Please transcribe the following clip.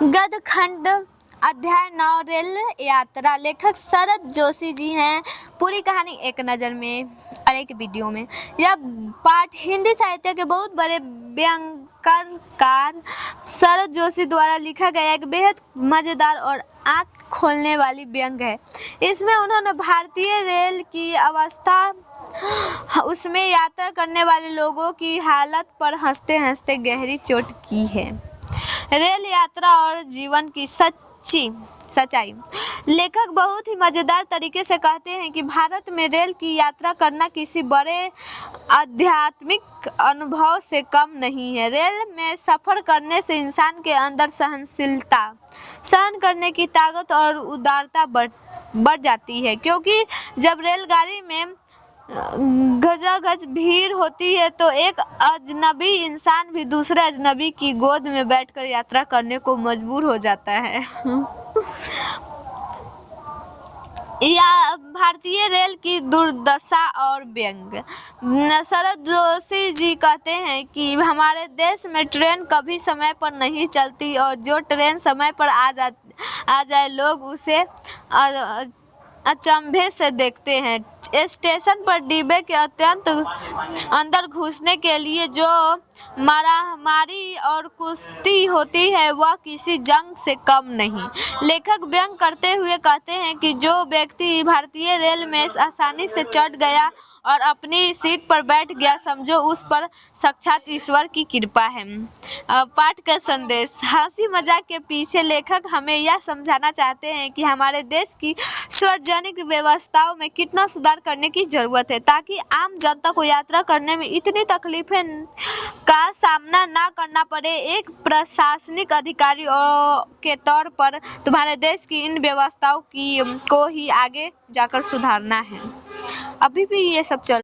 गदखंड अध्याय 9 रेल यात्रा। लेखक शरद जोशी जी हैं। पूरी कहानी एक नज़र में और एक वीडियो में। यह पाठ हिंदी साहित्य के बहुत बड़े व्यंग्यकार शरद जोशी द्वारा लिखा गया एक बेहद मज़ेदार और आँख खोलने वाली व्यंग्य है। इसमें उन्होंने भारतीय रेल की अवस्था, उसमें यात्रा करने वाले लोगों की हालत पर हंसते हंसते गहरी चोट की है। रेल यात्रा और जीवन की सच्चाई। लेखक बहुत ही मजेदार तरीके से कहते हैं कि भारत में रेल की यात्रा करना किसी बड़े आध्यात्मिक अनुभव से कम नहीं है। रेल में सफर करने से इंसान के अंदर सहनशीलता, सहन करने की ताकत और उदारता बढ़ जाती है, क्योंकि जब रेलगाड़ी में गजागज भीड़ होती है तो एक अजनबी इंसान भी दूसरे अजनबी की गोद में बैठकर यात्रा करने को मजबूर हो जाता है। या भारतीय रेल की दुर्दशा और व्यंग्य। शरद जोशी जी कहते हैं कि हमारे देश में ट्रेन कभी समय पर नहीं चलती और जो ट्रेन समय पर आ जाए लोग उसे अचंभे से देखते हैं। स्टेशन पर डिब्बे के अत्यंत अंदर घुसने के लिए जो मारामारी और कुश्ती होती है वह किसी जंग से कम नहीं। लेखक व्यंग करते हुए कहते हैं कि जो व्यक्ति भारतीय रेल में आसानी से चढ़ गया और अपनी सीट पर बैठ गया, समझो उस पर साक्षात ईश्वर की कृपा है। पाठ का संदेश। हंसी मजाक के पीछे लेखक हमें यह समझाना चाहते हैं कि हमारे देश की सार्वजनिक व्यवस्थाओं में कितना सुधार करने की जरूरत है, ताकि आम जनता को यात्रा करने में इतनी तकलीफें का सामना ना करना पड़े। एक प्रशासनिक अधिकारी के तौर पर तुम्हारे देश की इन व्यवस्थाओं को ही आगे जाकर सुधारना है। अभी भी ये सब चल